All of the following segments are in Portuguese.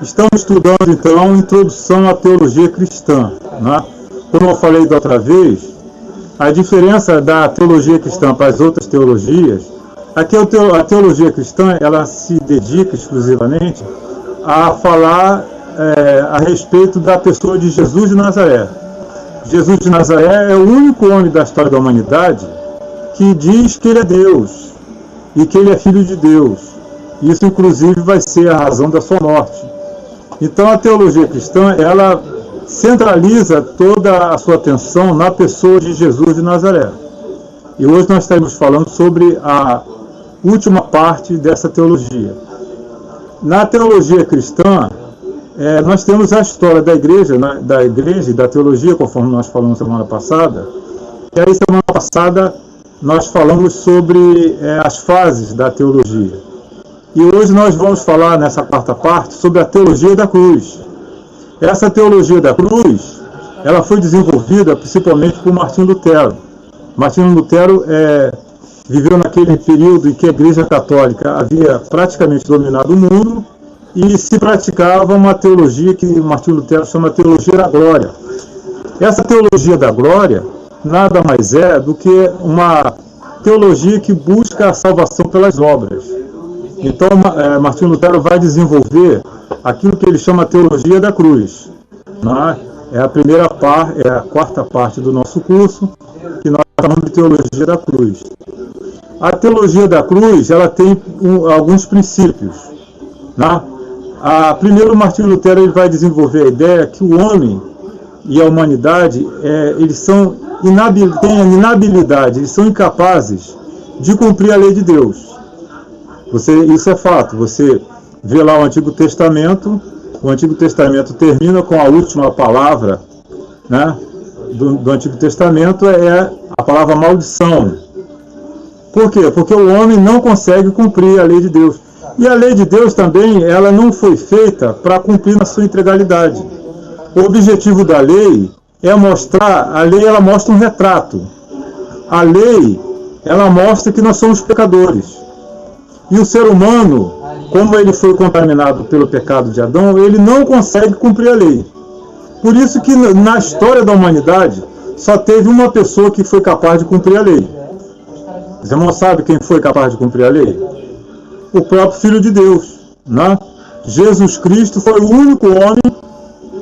Estamos estudando, então, Introdução à Teologia Cristã, né? Como eu falei da outra vez, a diferença da teologia cristã para as outras teologias é que a teologia cristã ela se dedica exclusivamente a falar a respeito da pessoa de Jesus de Nazaré. Jesus de Nazaré é o único homem da história da humanidade que diz que ele é Deus e que ele é filho de Deus. Isso, inclusive, vai ser a razão da sua morte. Então, a teologia cristã, ela centraliza toda a sua atenção na pessoa de Jesus de Nazaré. E hoje nós estaremos falando sobre a última parte dessa teologia. Na teologia cristã, nós temos a história da igreja e da teologia, conforme nós falamos semana passada. E aí, semana passada, nós falamos sobre as fases da teologia. E hoje nós vamos falar, nessa quarta parte, sobre a teologia da cruz. Essa teologia da cruz, ela foi desenvolvida principalmente por Martinho Lutero. Martinho Lutero viveu naquele período em que a Igreja Católica havia praticamente dominado o mundo e se praticava uma teologia que Martinho Lutero chama de teologia da glória. Essa teologia da glória nada mais é do que uma teologia que busca a salvação pelas obras. Então, Martinho Lutero vai desenvolver aquilo que ele chama de teologia da cruz. Né? É a primeira parte, é a quarta parte do nosso curso, que nós chamamos de teologia da cruz. A teologia da cruz, ela tem alguns princípios. Né? Primeiro, Martinho Lutero ele vai desenvolver a ideia que o homem e a humanidade eles têm a inabilidade, eles são incapazes de cumprir a lei de Deus. Isso é fato. Você vê lá o Antigo Testamento termina com a última palavra, né, do Antigo Testamento, é a palavra maldição. Por quê? Porque o homem não consegue cumprir a lei de Deus. E a lei de Deus também, ela não foi feita para cumprir na sua integralidade. O objetivo da lei é a lei ela mostra um retrato. A lei, ela mostra que nós somos pecadores. E o ser humano, como ele foi contaminado pelo pecado de Adão, ele não consegue cumprir a lei. Por isso que na história da humanidade, só teve uma pessoa que foi capaz de cumprir a lei. Os irmãos sabem quem foi capaz de cumprir a lei? O próprio Filho de Deus. Né? Jesus Cristo foi o único homem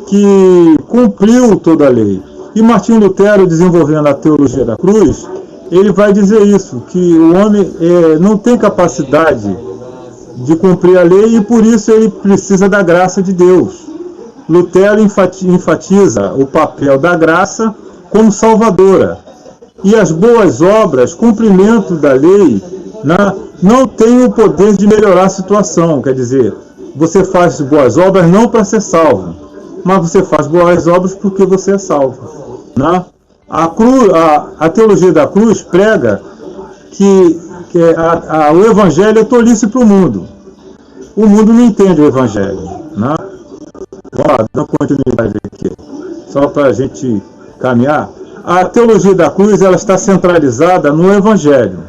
que cumpriu toda a lei. E Martinho Lutero, desenvolvendo a teologia da cruz, ele vai dizer isso, que o homem não tem capacidade de cumprir a lei e por isso ele precisa da graça de Deus. Lutero enfatiza o papel da graça como salvadora. E as boas obras, cumprimento da lei, né, não tem o poder de melhorar a situação. Quer dizer, você faz boas obras não para ser salvo, mas você faz boas obras porque você é salvo. Né? A teologia da cruz prega que o evangelho é tolice para o mundo. O mundo não entende o evangelho. Né? Vamos lá, dando continuidade aqui, só para a gente caminhar. A teologia da cruz ela está centralizada no evangelho.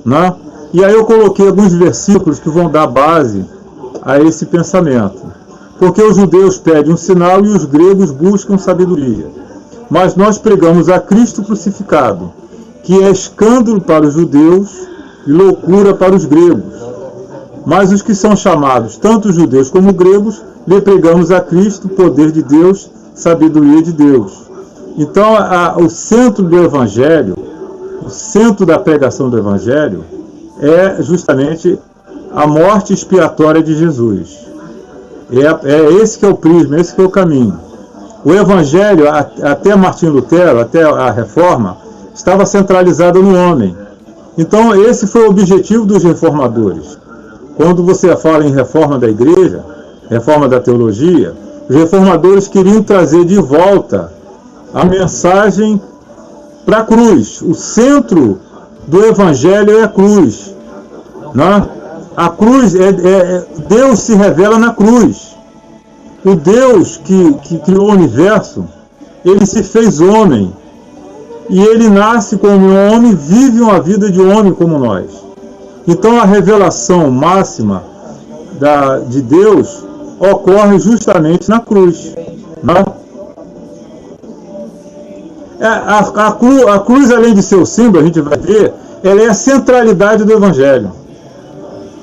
Né? E aí eu coloquei alguns versículos que vão dar base a esse pensamento. Porque os judeus pedem um sinal e os gregos buscam sabedoria. Mas nós pregamos a Cristo crucificado, que é escândalo para os judeus e loucura para os gregos. Mas os que são chamados, tanto judeus como gregos, lhe pregamos a Cristo, poder de Deus, sabedoria de Deus. Então, o centro do Evangelho, o centro da pregação do Evangelho, é justamente a morte expiatória de Jesus. Esse que é o prisma, esse que é o caminho. O Evangelho, até Martinho Lutero, até a Reforma, estava centralizado no homem. Então, esse foi o objetivo dos reformadores. Quando você fala em reforma da igreja, reforma da teologia, os reformadores queriam trazer de volta a mensagem para a cruz. O centro do Evangelho é a cruz. Né? A cruz, Deus se revela na cruz. O Deus que criou o universo, ele se fez homem. E ele nasce como um homem, vive uma vida de homem como nós. Então a revelação máxima de Deus ocorre justamente na cruz. Né? A cruz, além de ser o símbolo, a gente vai ver, ela é a centralidade do Evangelho.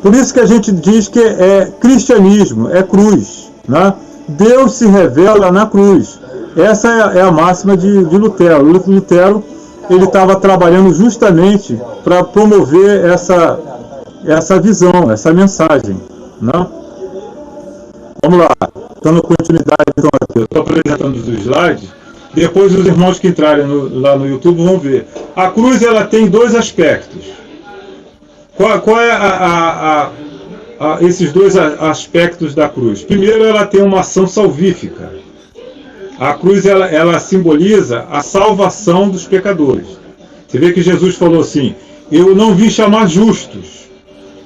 Por isso que a gente diz que é cristianismo, é cruz. Né? Deus se revela na cruz. Essa é a máxima de Lutero. Lutero ele estava trabalhando justamente para promover essa visão, essa mensagem. Né? Vamos lá, dando continuidade então aqui. Eu estou apresentando os slides. Depois os irmãos que entrarem lá no YouTube vão ver. A cruz ela tem dois aspectos. Qual é esses dois aspectos da cruz? Primeiro, ela tem uma ação salvífica. A cruz ela simboliza a salvação dos pecadores. Você vê que Jesus falou assim: eu não vim chamar justos,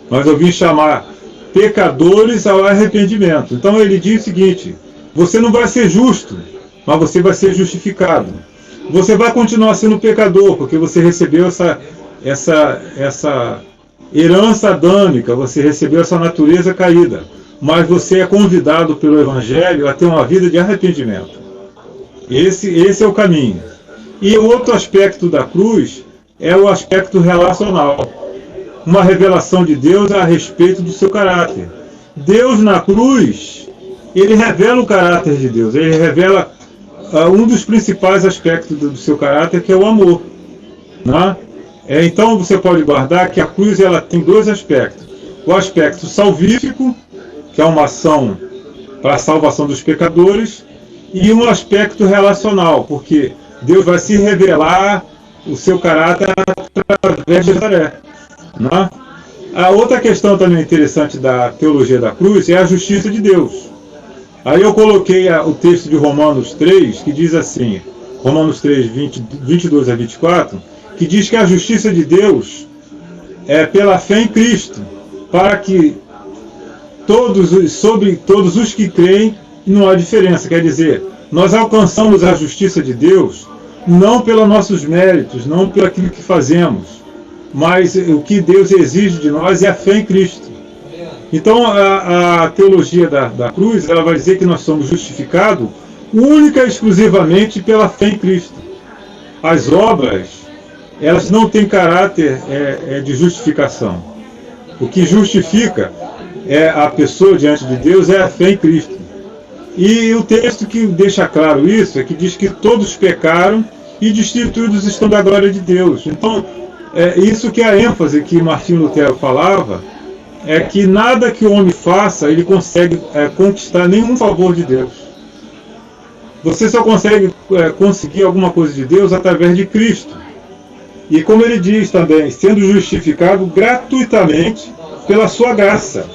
mas eu vim chamar pecadores ao arrependimento. Então ele diz o seguinte: você não vai ser justo, mas você vai ser justificado. Você vai continuar sendo pecador, porque você recebeu essa herança adâmica, você recebeu essa natureza caída. Mas você é convidado pelo Evangelho a ter uma vida de arrependimento. Esse é o caminho. E o outro aspecto da cruz é o aspecto relacional. Uma revelação de Deus a respeito do seu caráter. Deus na cruz, ele revela o caráter de Deus. Ele revela um dos principais aspectos do seu caráter, que é o amor. Né? Então você pode guardar que a cruz ela tem dois aspectos. O aspecto salvífico, que é uma ação para a salvação dos pecadores, e um aspecto relacional, porque Deus vai se revelar o seu caráter através de Nazaré. Né? A outra questão também interessante da teologia da cruz é a justiça de Deus. Aí eu coloquei o texto de Romanos 3, que diz assim, Romanos 3, 22 a 24, que diz que a justiça de Deus é pela fé em Cristo, para que sobre todos os que creem não há diferença. Quer dizer, nós alcançamos a justiça de Deus não pelos nossos méritos, não pelo aquilo que fazemos, mas o que Deus exige de nós é a fé em Cristo. Então a teologia da cruz ela vai dizer que nós somos justificados única e exclusivamente pela fé em Cristo. As obras, elas não têm caráter de justificação. O que justifica a pessoa diante de Deus é a fé em Cristo. E o texto que deixa claro isso é que diz que todos pecaram e destituídos estão da glória de Deus. Então, isso que é a ênfase que Martinho Lutero falava, é que nada que o homem faça, ele consegue conquistar nenhum favor de Deus. Você só consegue conseguir alguma coisa de Deus através de Cristo. E como ele diz também, sendo justificado gratuitamente pela sua graça.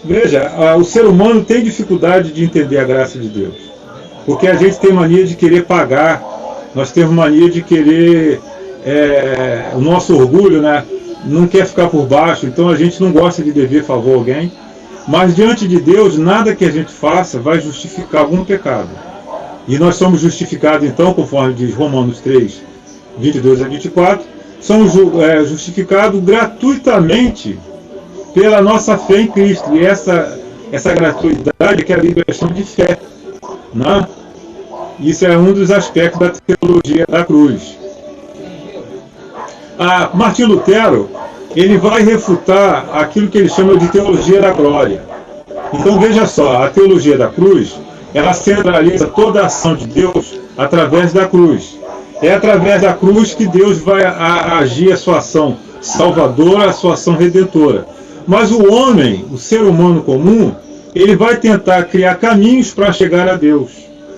Veja, o ser humano tem dificuldade de entender a graça de Deus. Porque a gente tem mania de querer pagar, nós temos mania de querer, o nosso orgulho, né, não quer ficar por baixo, então a gente não gosta de dever favor a alguém. Mas diante de Deus, nada que a gente faça vai justificar algum pecado. E nós somos justificados então, conforme diz Romanos 3, 22 a 24, somos justificados gratuitamente pela nossa fé em Cristo. E essa gratuidade que é a questão de fé. Né? Isso é um dos aspectos da teologia da cruz. Martinho Lutero, ele vai refutar aquilo que ele chama de teologia da glória. Então veja só, a teologia da cruz, ela centraliza toda a ação de Deus através da cruz. É através da cruz que Deus vai agir a sua ação salvadora, a sua ação redentora. Mas o homem, o ser humano comum, ele vai tentar criar caminhos para chegar a Deus,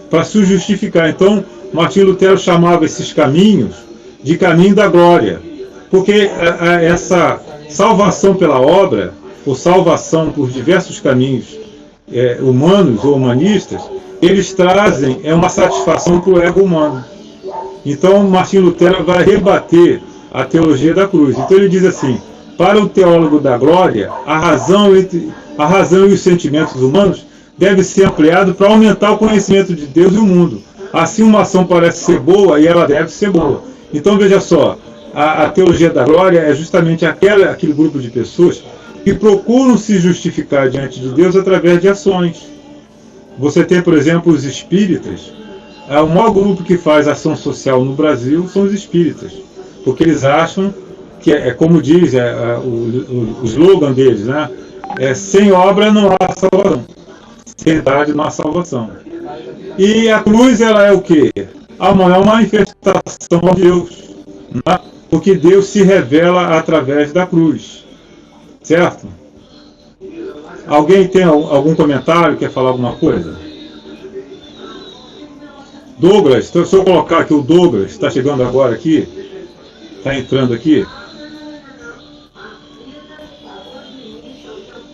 para se justificar. Então, Martinho Lutero chamava esses caminhos de caminho da glória, porque essa salvação pela obra, ou salvação por diversos caminhos humanos ou humanistas, eles trazem uma satisfação para o ego humano. Então, Martinho Lutero vai rebater a teologia da cruz. Então ele diz assim: para o teólogo da glória, a razão e os sentimentos humanos deve ser ampliado para aumentar o conhecimento de Deus e o mundo. Assim, uma ação parece ser boa e ela deve ser boa. Então, veja só, a teologia da glória é justamente aquele grupo de pessoas que procuram se justificar diante de Deus através de ações. Você tem, por exemplo, os espíritas. O maior grupo que faz ação social no Brasil são os espíritas, porque eles acham que, como diz o slogan deles, né? Sem obra não há salvação, sem verdade não há salvação. E a cruz, ela é o quê? A maior manifestação de Deus, né? Porque Deus se revela através da cruz, certo? Alguém tem algum comentário, quer falar alguma coisa? Douglas, então, se eu colocar aqui o Douglas, está chegando agora aqui, está entrando aqui.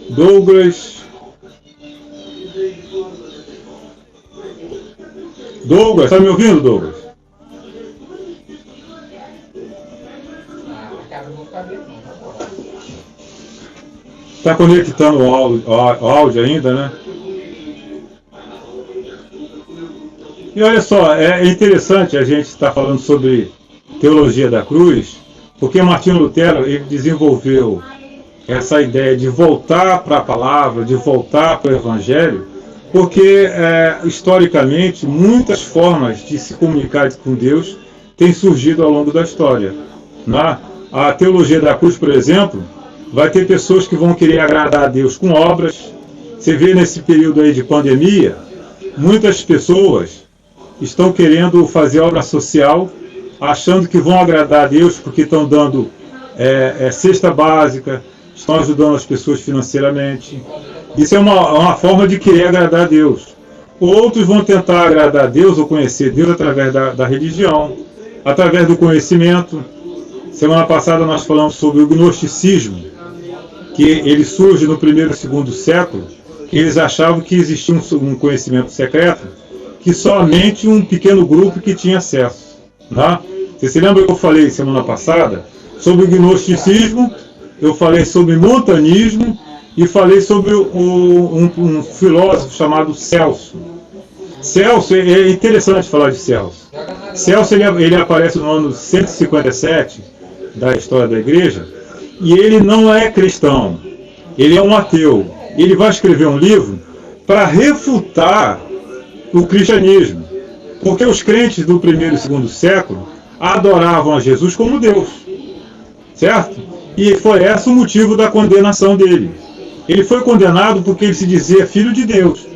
Douglas, está me ouvindo, Douglas? Está conectando o áudio ainda, né? E olha só, é interessante a gente estar falando sobre teologia da cruz, porque Martinho Lutero ele desenvolveu essa ideia de voltar para a palavra, de voltar para o Evangelho, porque historicamente muitas formas de se comunicar com Deus têm surgido ao longo da história. A teologia da cruz, por exemplo, vai ter pessoas que vão querer agradar a Deus com obras. Você vê nesse período aí de pandemia, muitas pessoas estão querendo fazer obra social, achando que vão agradar a Deus porque estão dando cesta básica, estão ajudando as pessoas financeiramente. Isso é uma forma de querer agradar a Deus. Outros vão tentar agradar a Deus ou conhecer Deus através da religião, através do conhecimento. Semana passada nós falamos sobre o gnosticismo, que ele surge no primeiro e segundo século, que eles achavam que existia um conhecimento secreto, que somente um pequeno grupo que tinha acesso. Tá? Você se lembra que eu falei semana passada sobre o gnosticismo, eu falei sobre montanismo e falei sobre um filósofo chamado Celso. Celso, é interessante falar de Celso. Celso ele aparece no ano 157 da história da igreja e ele não é cristão, ele é um ateu. Ele vai escrever um livro para refutar o cristianismo, porque os crentes do primeiro e segundo século adoravam a Jesus como Deus, certo? E foi esse o motivo da condenação dele. Ele foi condenado porque ele se dizia filho de Deus.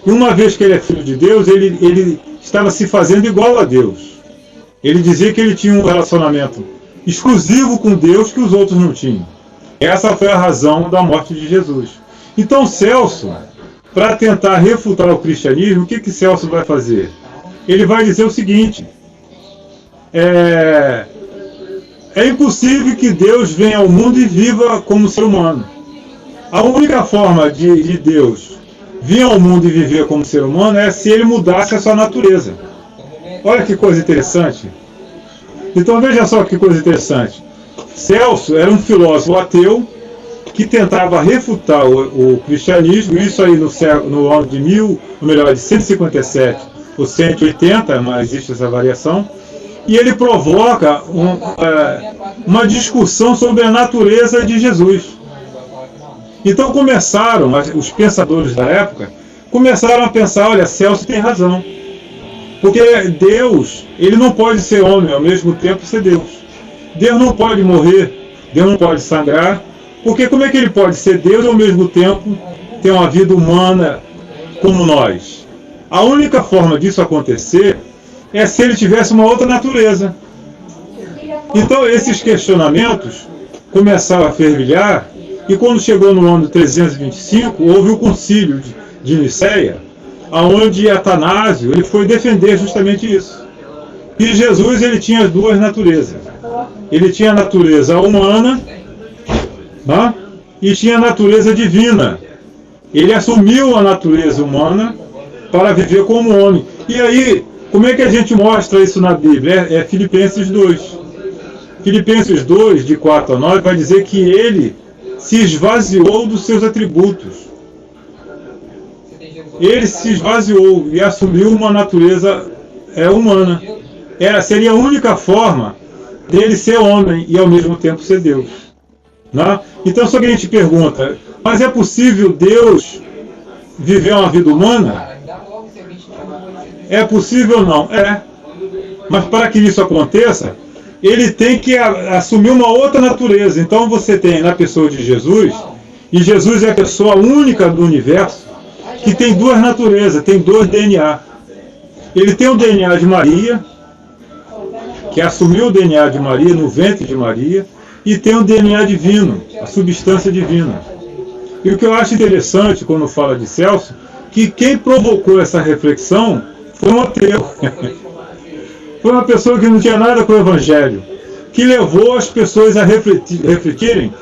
E uma vez que ele é filho de Deus, ele estava se fazendo igual a Deus. Ele dizia que ele tinha um relacionamento exclusivo com Deus que os outros não tinham. Essa foi a razão da morte de Jesus. Então Celso, para tentar refutar o cristianismo, o que Celso vai fazer? Ele vai dizer o seguinte: é impossível que Deus venha ao mundo e viva como ser humano. A única forma de Deus vir ao mundo e viver como ser humano é se ele mudasse a sua natureza. Olha que coisa interessante. Então veja só que coisa interessante. Celso era um filósofo ateu que tentava refutar o cristianismo, isso aí no ano de 157 ou 180, mas existe essa variação, e ele provoca uma discussão sobre a natureza de Jesus. Então começaram, os pensadores da época, começaram a pensar, olha, Celso tem razão. Porque Deus, ele não pode ser homem ao mesmo tempo ser Deus. Deus não pode morrer, Deus não pode sangrar, porque como é que ele pode ser Deus e ao mesmo tempo ter uma vida humana como nós? A única forma disso acontecer é se ele tivesse uma outra natureza. Então esses questionamentos começaram a fervilhar, e quando chegou no ano 325, houve o concílio de Niceia, onde Atanásio ele foi defender justamente isso. E Jesus ele tinha as duas naturezas. Ele tinha a natureza humana, né? E tinha a natureza divina. Ele assumiu a natureza humana para viver como homem. E aí, como é que a gente mostra isso na Bíblia? É Filipenses 2. Filipenses 2, de 4 a 9, vai dizer que ele se esvaziou dos seus atributos. Ele se esvaziou e assumiu uma natureza humana. Seria a única forma dele ser homem e ao mesmo tempo ser Deus. Né? Então só que a gente pergunta, mas é possível Deus viver uma vida humana? É possível? Não. É. Mas para que isso aconteça, ele tem que assumir uma outra natureza. Então você tem na pessoa de Jesus, e Jesus é a pessoa única do universo, que tem duas naturezas, tem dois DNA. Ele tem o DNA de Maria, que assumiu o DNA de Maria no ventre de Maria, e tem o DNA divino, a substância divina. E o que eu acho interessante quando fala de Celso, que quem provocou essa reflexão foi um ateu. Foi uma pessoa que não tinha nada com o Evangelho, que levou as pessoas a refletirem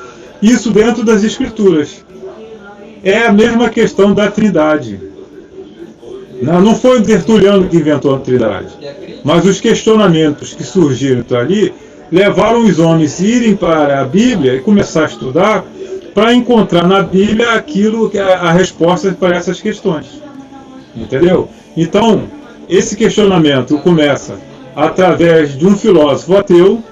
isso dentro das Escrituras. É a mesma questão da Trindade. Não foi o Tertuliano que inventou a Trindade, mas os questionamentos que surgiram ali levaram os homens a irem para a Bíblia e começar a estudar para encontrar na Bíblia aquilo que a resposta para essas questões. Entendeu? Então, esse questionamento começa através de um filósofo ateu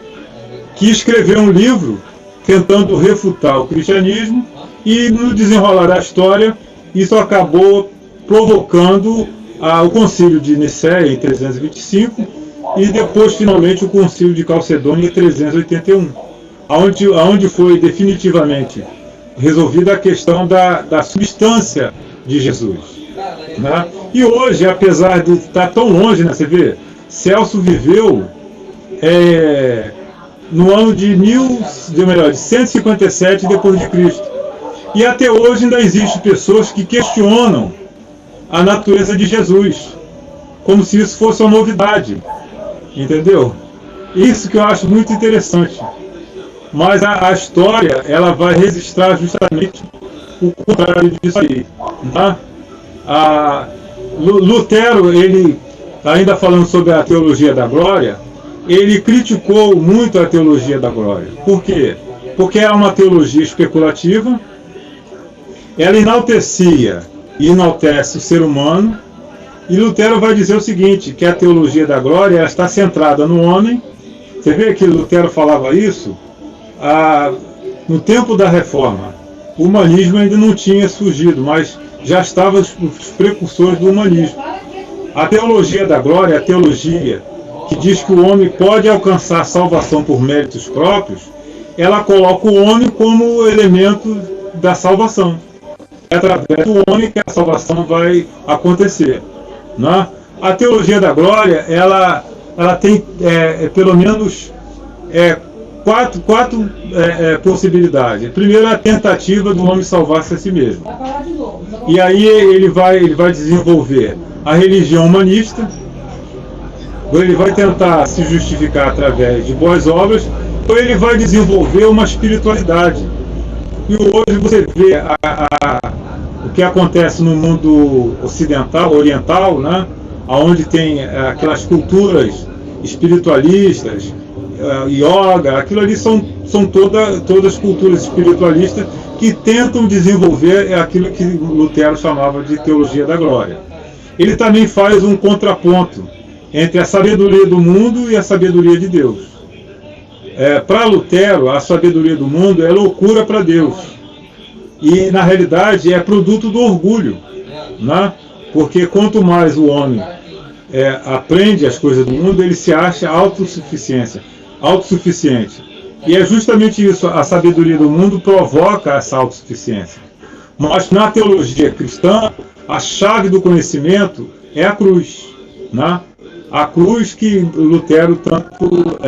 que escreveu um livro tentando refutar o cristianismo, e no desenrolar da história isso acabou provocando o concílio de Nicéia em 325 e depois finalmente o concílio de Calcedônia em 381, onde foi definitivamente resolvida a questão da substância de Jesus, né? E hoje, apesar de estar tão longe, né, você vê, Celso viveu no ano de 157 depois de Cristo. E até hoje ainda existem pessoas que questionam a natureza de Jesus, como se isso fosse uma novidade. Entendeu? Isso que eu acho muito interessante. Mas a história, ela vai registrar justamente o contrário disso aí. Tá? Lutero, ele, ainda falando sobre a teologia da glória, ele criticou muito a teologia da glória. Por quê? Porque era uma teologia especulativa, ela enaltecia e enaltece o ser humano, e Lutero vai dizer o seguinte, que a teologia da glória ela está centrada no homem. Você vê que Lutero falava isso no tempo da Reforma. O humanismo ainda não tinha surgido, mas já estavam os precursores do humanismo. A teologia da glória, a teologia que diz que o homem pode alcançar a salvação por méritos próprios, ela coloca o homem como elemento da salvação. É através do homem que a salvação vai acontecer. Né? A teologia da glória, ela tem pelo menos quatro possibilidades. Primeiro, a tentativa do homem salvar-se a si mesmo. E aí ele vai desenvolver a religião humanista, ele vai tentar se justificar através de boas obras, ou ele vai desenvolver uma espiritualidade. E hoje você vê o que acontece no mundo ocidental, oriental, né? Onde tem aquelas culturas espiritualistas, yoga, aquilo ali são todas culturas espiritualistas que tentam desenvolver aquilo que Lutero chamava de teologia da glória. Ele também faz um contraponto entre a sabedoria do mundo e a sabedoria de Deus. Para Lutero, a sabedoria do mundo é loucura para Deus. E, na realidade, é produto do orgulho. Né? Porque quanto mais o homem aprende as coisas do mundo, ele se acha autossuficiente. E é justamente isso, a sabedoria do mundo provoca essa autossuficiência. Mas na teologia cristã, a chave do conhecimento é a cruz. Né? A cruz que Lutero tanto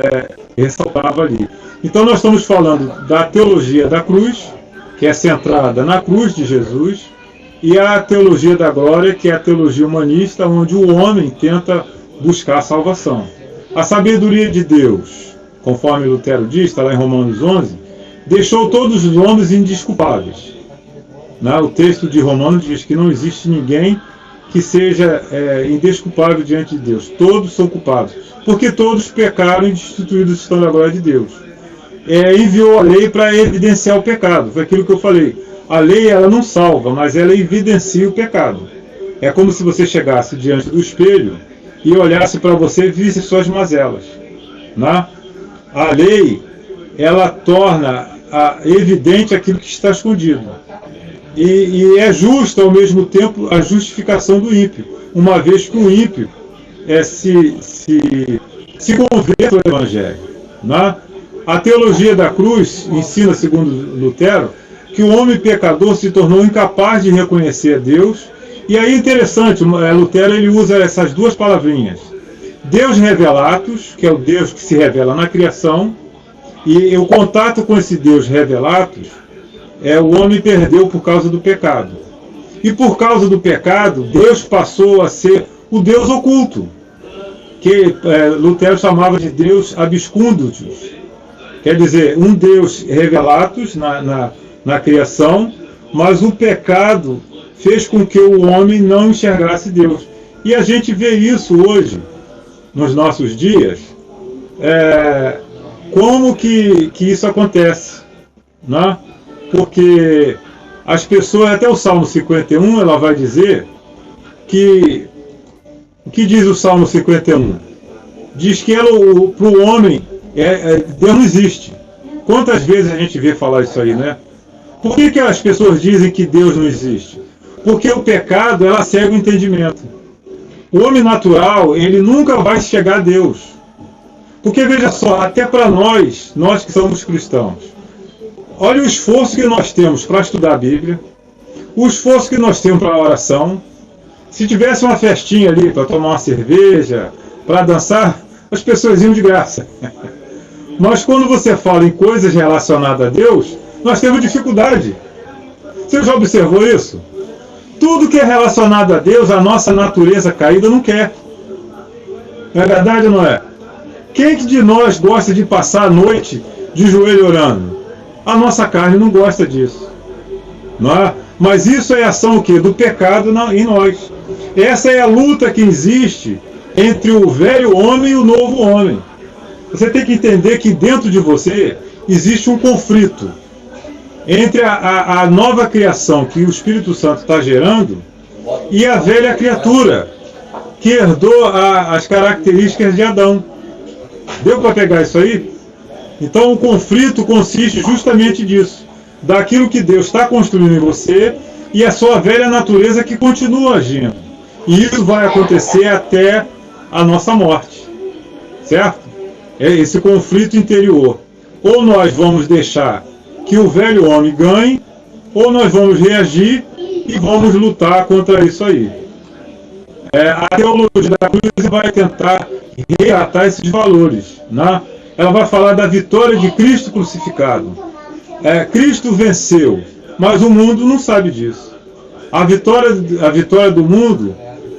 ressaltava ali. Então nós estamos falando da teologia da cruz, que é centrada na cruz de Jesus, e a teologia da glória, que é a teologia humanista, onde o homem tenta buscar a salvação. A sabedoria de Deus, conforme Lutero diz, está lá em Romanos 11, deixou todos os homens indesculpáveis. O texto de Romanos diz que não existe ninguém que seja indesculpável diante de Deus. Todos são culpados, porque todos pecaram e destituídos estão da glória de Deus. Enviou a lei para evidenciar o pecado. Foi aquilo que eu falei. A lei ela não salva, mas ela evidencia o pecado. É como se você chegasse diante do espelho e olhasse para você e visse suas mazelas. Né? A lei ela torna evidente aquilo que está escondido. E é justa ao mesmo tempo a justificação do ímpio, uma vez que o ímpio se convertam ao Evangelho. Né? A teologia da cruz ensina, segundo Lutero, que o homem pecador se tornou incapaz de reconhecer a Deus. E aí, interessante, Lutero ele usa essas duas palavrinhas. Deus revelatus, que é o Deus que se revela na criação, e o contato com esse Deus revelatus, o homem perdeu por causa do pecado. E por causa do pecado, Deus passou a ser o Deus oculto, que Lutero chamava de Deus abscundus. Quer dizer, um Deus revelatus na criação, mas o pecado fez com que o homem não enxergasse Deus. E a gente vê isso hoje, nos nossos dias, como que isso acontece, né? Porque as pessoas, até o Salmo 51, ela vai dizer que... O que diz o Salmo 51? Diz que para o homem, Deus não existe. Quantas vezes a gente vê falar isso aí, né? Por que as pessoas dizem que Deus não existe? Porque o pecado, ela cega o entendimento. O homem natural, ele nunca vai chegar a Deus. Porque, veja só, até para nós que somos cristãos, olha o esforço que nós temos para estudar a Bíblia, o esforço que nós temos para a oração. Se tivesse uma festinha ali para tomar uma cerveja, para dançar, as pessoas iam de graça. Mas quando você fala em coisas relacionadas a Deus, nós temos dificuldade. Você já observou isso? Tudo que é relacionado a Deus, a nossa natureza caída não quer. Não é verdade ou não é? Quem de nós gosta de passar a noite de joelho orando? A nossa carne não gosta disso. Não é? Mas isso é ação o quê? Do pecado em nós. Essa é a luta que existe entre o velho homem e o novo homem. Você tem que entender que dentro de você existe um conflito entre a nova criação que o Espírito Santo está gerando e a velha criatura que herdou as características de Adão. Deu para pegar isso aí? Então o conflito consiste justamente disso. Daquilo que Deus está construindo em você e a sua velha natureza que continua agindo. E isso vai acontecer até a nossa morte. Certo? É esse conflito interior. Ou nós vamos deixar que o velho homem ganhe, ou nós vamos reagir e vamos lutar contra isso aí. A teologia da cruz vai tentar reatar esses valores. Né? Ela vai falar da vitória de Cristo crucificado. Cristo venceu, mas o mundo não sabe disso. A vitória do mundo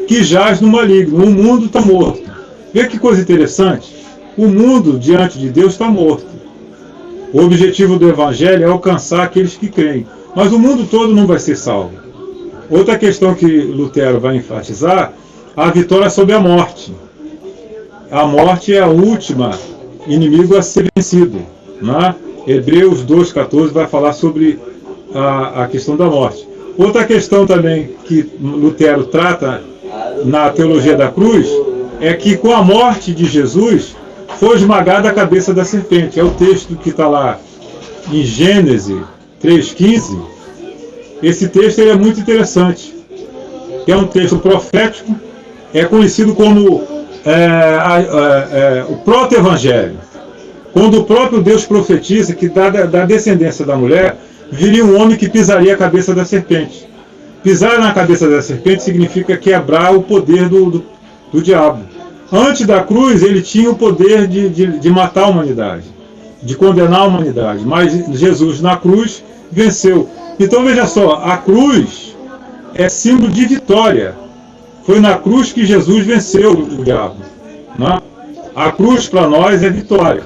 que jaz no maligno. O mundo está morto. Vê que coisa interessante. O mundo diante de Deus está morto. O objetivo do Evangelho é alcançar aqueles que creem. Mas o mundo todo não vai ser salvo. Outra questão que Lutero vai enfatizar, a vitória sobre a morte. A morte é a última inimigo a ser vencido. Né? Hebreus 2,14 vai falar sobre a questão da morte. Outra questão também que Lutero trata na teologia da cruz é que com a morte de Jesus foi esmagada a cabeça da serpente. É o texto que está lá em Gênesis 3,15. Esse texto é muito interessante. É um texto profético, é conhecido como o proto-evangelho. Quando o próprio Deus profetiza que da descendência da mulher viria um homem que pisaria a cabeça da serpente. Pisar na cabeça da serpente significa quebrar o poder do diabo. Antes da cruz, ele tinha o poder de matar a humanidade, de condenar a humanidade. Mas Jesus, na cruz, venceu. Então, veja só, a cruz é símbolo de vitória. Foi na cruz que Jesus venceu o diabo. Né? A cruz, para nós, é vitória.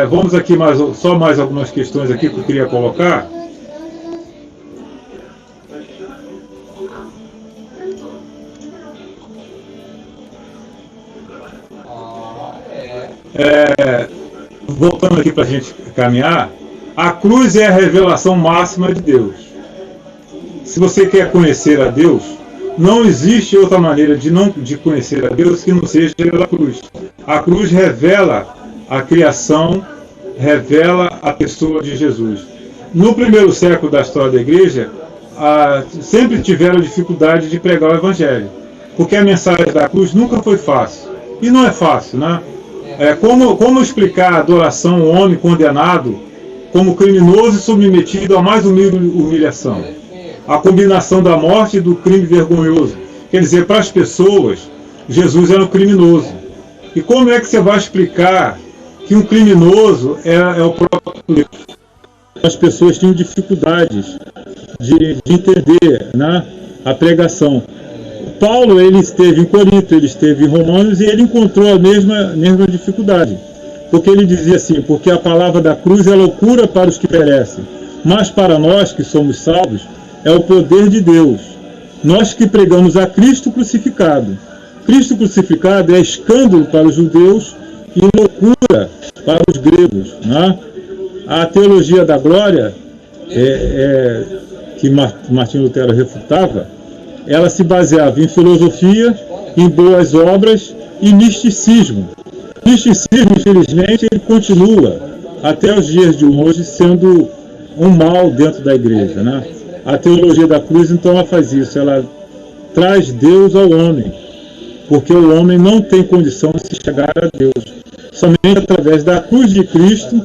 Vamos aqui só mais algumas questões aqui que eu queria colocar. Voltando aqui para a gente caminhar, a cruz é a revelação máxima de Deus. Se você quer conhecer a Deus, não existe outra maneira de conhecer a Deus que não seja pela cruz. A cruz revela a criação, revela a pessoa de Jesus. No primeiro século da história da igreja, sempre tiveram dificuldade de pregar o Evangelho. porque a mensagem da cruz nunca foi fácil. E não é fácil, né? Como explicar a adoração ao homem condenado como criminoso e submetido à mais humilde humilhação? A combinação da morte e do crime vergonhoso. Quer dizer, para as pessoas, Jesus era um criminoso. E como é que você vai explicar que um criminoso é o próprio Deus? As pessoas tinham dificuldades de entender, né, a pregação. Paulo, ele esteve em Corinto, ele esteve em Romanos e ele encontrou a mesma dificuldade. Porque ele dizia assim, porque a palavra da cruz é loucura para os que perecem, mas para nós que somos salvos é o poder de Deus. Nós que pregamos a Cristo crucificado. Cristo crucificado é escândalo para os judeus e loucura para os gregos, né? A teologia da glória, que Martinho Lutero refutava, ela se baseava em filosofia, em boas obras e misticismo. O misticismo, infelizmente, ele continua até os dias de hoje sendo um mal dentro da igreja, né? A teologia da cruz, então, ela faz isso, ela traz Deus ao homem, porque o homem não tem condição de se chegar a Deus. Somente através da cruz de Cristo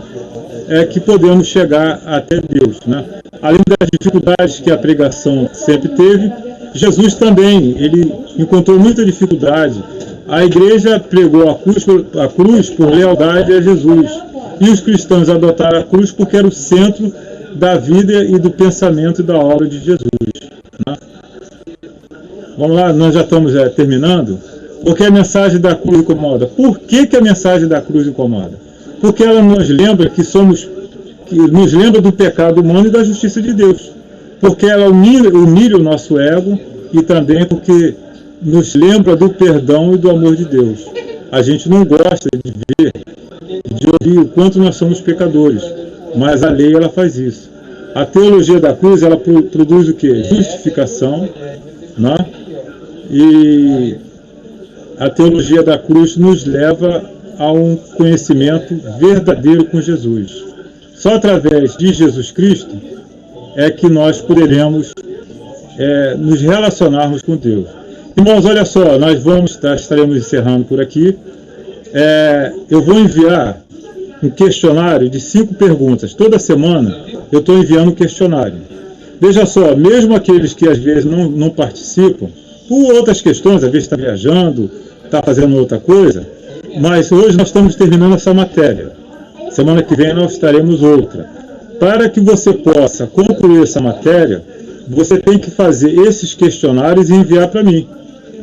é que podemos chegar até Deus, né? Além das dificuldades que a pregação sempre teve, Jesus também, ele encontrou muita dificuldade. A igreja pregou a cruz por lealdade a Jesus. E os cristãos adotaram a cruz porque era o centro da vida e do pensamento e da obra de Jesus, né? Vamos lá, nós já estamos terminando. Porque a mensagem da cruz incomoda. Por que a mensagem da cruz incomoda? Porque ela nos lembra nos lembra do pecado humano e da justiça de Deus. Porque ela humilha o nosso ego e também porque nos lembra do perdão e do amor de Deus. A gente não gosta de ouvir o quanto nós somos pecadores, mas a lei ela faz isso. A teologia da cruz ela produz o quê? Justificação, né? E a teologia da cruz nos leva a um conhecimento verdadeiro com Jesus. Só através de Jesus Cristo é que nós poderemos nos relacionarmos com Deus. Irmãos, olha só, nós estaremos encerrando por aqui. Eu vou enviar um questionário de 5 perguntas. Toda semana eu estou enviando um questionário. Veja só, mesmo aqueles que às vezes não participam, por outras questões, às vezes está viajando, está fazendo outra coisa, mas hoje nós estamos terminando essa matéria. Semana que vem nós estaremos outra. Para que você possa concluir essa matéria, você tem que fazer esses questionários e enviar para mim,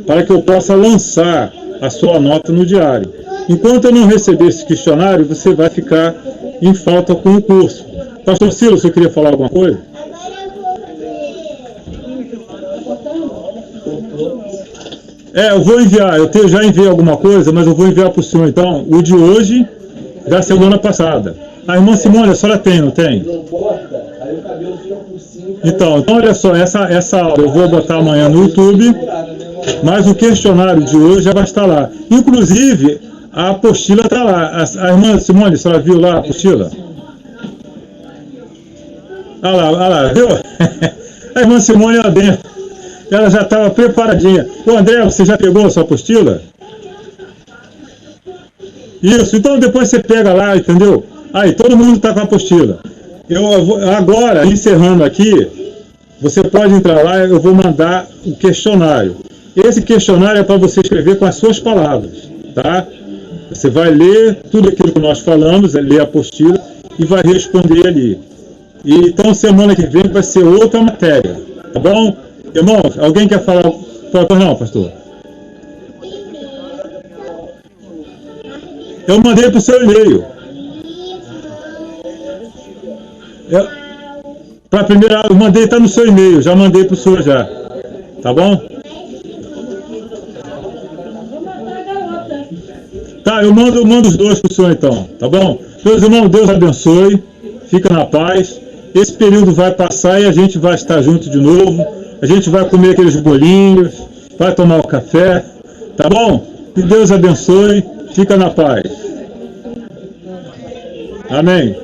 para que eu possa lançar a sua nota no diário. Enquanto eu não receber esse questionário, você vai ficar em falta com o curso. Pastor Silas, você queria falar alguma coisa? Eu vou enviar, já enviei alguma coisa, mas eu vou enviar para o senhor então, o de hoje, da semana passada. A irmã Simone, a senhora tem, não tem? Então olha só, essa aula eu vou botar amanhã no YouTube, mas o questionário de hoje já vai estar lá. Inclusive, a apostila está lá. A irmã Simone, a senhora viu lá a apostila? Olha lá, viu? A irmã Simone lá dentro. Ela já estava preparadinha. Ô André, você já pegou a sua apostila? Isso, então depois você pega lá, entendeu? Aí, todo mundo está com a apostila. Agora, encerrando aqui, você pode entrar lá, eu vou mandar o questionário. Esse questionário é para você escrever com as suas palavras, tá? Você vai ler tudo aquilo que nós falamos, ler a apostila e vai responder ali. E então, semana que vem vai ser outra matéria, tá bom? Irmãos, alguém quer falar? Não, pastor. Eu mandei para o seu e-mail. Para a primeira, eu mandei, está no seu e-mail, já mandei para o senhor já. Tá bom? Tá, eu mando os dois para o senhor então, tá bom? Meus irmãos, Deus abençoe, fica na paz. Esse período vai passar e a gente vai estar junto de novo. A gente vai comer aqueles bolinhos, vai tomar o café, tá bom? Que Deus abençoe, fica na paz. Amém.